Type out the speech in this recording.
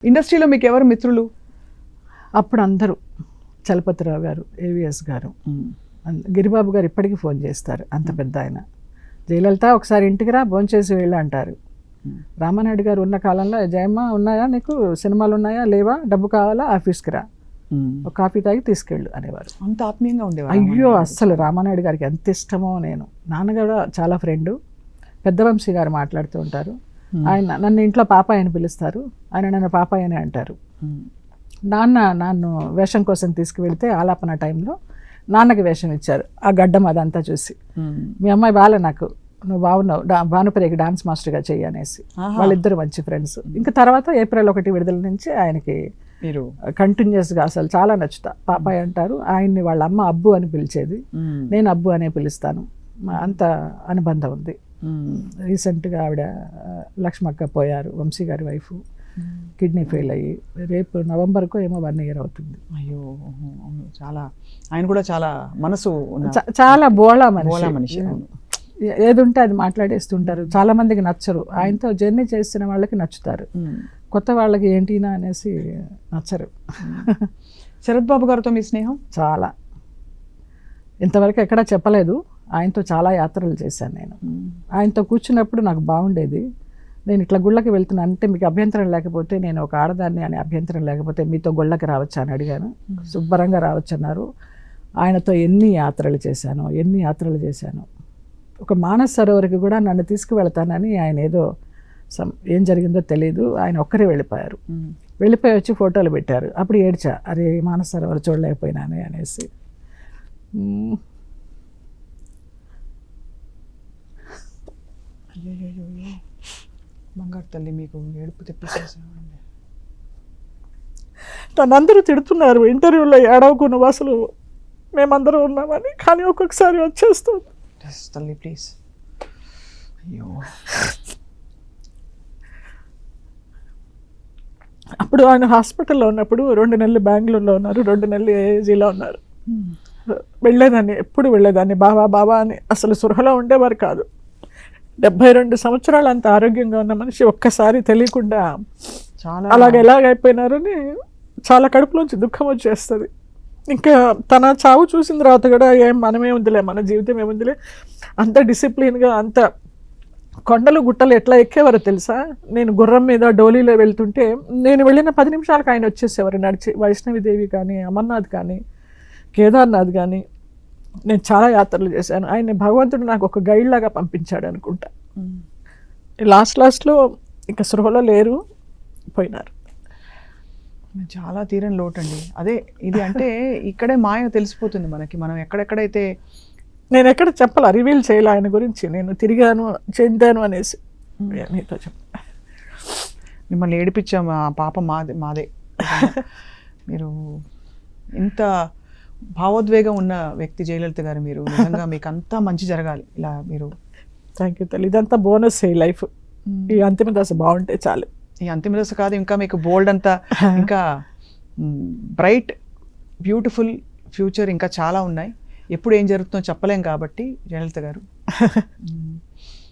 ఇండస్ట్రీలో మీకు ఎవరు మిత్రులు? అప్పుడు అందరూ చలపతిరావు గారు, ఏవిఎస్ గారు, గిరిబాబు గారు ఇప్పటికీ ఫోన్ చేస్తారు. అంత పెద్ద ఆయన. జయలలిత ఒకసారి ఇంటికి రా, భోంచేసి వెళ్ళు అంటారు. రామానాయుడు గారు ఉన్న కాలంలో, జయమ్మ ఉన్నాయా, నీకు సినిమాలు ఉన్నాయా, లేవా, డబ్బు కావాలా, ఆఫీస్కి రా, ఒక కాఫీ తాగి తీసుకెళ్ళు అనేవారు. అంత ఆత్మీయంగా ఉండేవారు. అయ్యో అస్సలు రామానాయుడు గారికి ఎంత ఇష్టమో. నేను నాన్నగారు చాలా ఫ్రెండు. పెద్దవంశీ గారు మాట్లాడుతూ ఉంటారు. ఆయన నన్ను ఇంట్లో పాపాయ్ అని పిలుస్తారు, ఆయన నన్ను పాపాయ్ అని అంటారు. నన్ను వేషం కోసం తీసుకువెళ్తే ఆలాపన టైంలో నాన్నకి వేషం ఇచ్చారు. ఆ గడ్డం అదంతా చూసి, మీ అమ్మాయి బాలే, నాకు నువ్వు బాగున్నావు, భానుప్రియకి డాన్స్ మాస్టర్గా చెయ్యి అనేసి. వాళ్ళిద్దరు మంచి ఫ్రెండ్స్. ఇంకా తర్వాత ఏప్రిల్ 1 విడుదల నుంచి ఆయనకి మీరు కంటిన్యూస్గా అసలు చాలా నచ్చుతా. పాపాయ్ అంటారు. ఆయన్ని వాళ్ళ అమ్మ అబ్బు అని పిలిచేది, నేను అబ్బు అనే పిలుస్తాను. అంత అనుబంధం ఉంది. రీసెంట్గా ఆవిడ లక్ష్మక్క పోయారు, వంశీ గారి వైఫ్, కిడ్నీ ఫెయిల్ అయ్యి. రేపు నవంబర్కు ఏమో 1 year అవుతుంది. అయ్యో, చాలా ఆయన కూడా చాలా మనసు చాలా బోళా మనిషి. ఏది ఉంటే అది మాట్లాడేస్తుంటారు. చాలా మందికి నచ్చరు. ఆయనతో జర్నీ చేసిన వాళ్ళకి నచ్చుతారు, కొత్త వాళ్ళకి ఏంటినా అనేసి నచ్చరు. శరత్ బాబు గారితో మీ స్నేహం చాలా, ఇంతవరకు ఎక్కడా చెప్పలేదు. ఆయనతో చాలా యాత్రలు చేశాను నేను. ఆయనతో కూర్చున్నప్పుడు నాకు బాగుండేది. నేను ఇట్లా గుళ్ళకి వెళ్తున్నాను అంటే మీకు అభ్యంతరం లేకపోతే, నేను ఒక ఆడదాన్ని అని అభ్యంతరం లేకపోతే మీతో గుళ్ళకి రావచ్చా అని అడిగాను. శుభ్రంగా రావచ్చు అన్నారు. ఆయనతో ఎన్ని యాత్రలు చేశాను. ఒక మానస్ సరోవర్కి కూడా నన్ను తీసుకువెళ్తానని ఆయన ఏదో ఏం జరిగిందో తెలియదు, ఆయన ఒక్కరే వెళ్ళిపోయారు. వెళ్ళిపోయి వచ్చి ఫోటోలు పెట్టారు. అప్పుడు ఏడ్చా, అరే మానస్ సరోవర్ చూడలేకపోయినానే అనేసి. బంగారు తల్లి, మీకు ఏడుపు తెప్పించేసాను. నన్నందరూ తిడుతున్నారు ఇంటర్వ్యూలో, ఏడవకు నువ్వు అసలు మేమందరం ఉన్నామని, కానీ ఒక్కొక్కసారి వచ్చేస్తుంది. తల్లి ప్లీజ్. అయ్యో, అప్పుడు ఆయన హాస్పిటల్లో ఉన్నప్పుడు 2 నెలలు బెంగళూరులో ఉన్నారు, 2 నెలలు ఏజీలో ఉన్నారు. వెళ్ళేదాన్ని, ఎప్పుడు వెళ్ళేదాన్ని, బాబా అని. అసలు సృహలో ఉండేవారు కాదు. 72 సంవత్సరాలు అంత ఆరోగ్యంగా ఉన్న మనిషి ఒక్కసారి తెలియకుండా చాలా ఎలాగైపోయినారని చాలా కడుపులోంచి దుఃఖం వచ్చేస్తుంది. ఇంకా తన చావు చూసిన తర్వాత కూడా మనమే ఉందిలే, మన జీవితం ఏముందిలే. అంత డిసిప్లిన్గా, అంత కొండలు గుట్టలు ఎట్లా ఎక్కేవారో తెలుసా. నేను గుర్రం మీద డోలీలో వెళ్తుంటే నేను వెళ్ళిన 10 నిమిషాలకు ఆయన వచ్చేసేవారు నడిచి. వైష్ణవిదేవి కానీ, అమర్నాథ్ కానీ, కేదార్నాథ్ కానీ, నేను చాలా యాత్రలు చేశాను. ఆయన భగవంతుడు నాకు ఒక గైడ్ లాగా పంపించాడు అనుకుంటా. లాస్ట్లో ఇంకా సృహలో లేరు, పోయినారు. చాలా తీరని లోటండి. అదే ఇది అంటే ఇక్కడే మాయ తెలిసిపోతుంది మనకి. మనం ఎక్కడెక్కడైతే, నేను ఎక్కడ చెప్పాల, రివీల్ చేయాలి ఆయన గురించి, నేను తిరిగాను చెందాను అనేసి. మీతో మిమ్మల్ని ఏడిపించాము, ఆ పాప మాదే. మీరు ఇంత భావోద్వేగం ఉన్న వ్యక్తి జయలలిత గారు. మీరు నిజంగా మీకు అంతా మంచి జరగాలి. ఇలా మీరు థ్యాంక్ యూ తల్లి. ఇదంతా బోనస్ ఈ లైఫ్. ఈ అంతిమ దశ బాగుంటే చాలు. ఈ అంతిమ దశ కాదు, ఇంకా మీకు బోల్డ్ అంతా, ఇంకా బ్రైట్ బ్యూటిఫుల్ ఫ్యూచర్ ఇంకా చాలా ఉన్నాయి. ఎప్పుడు ఏం జరుగుతుందో చెప్పలేం కాబట్టి జయలలిత గారు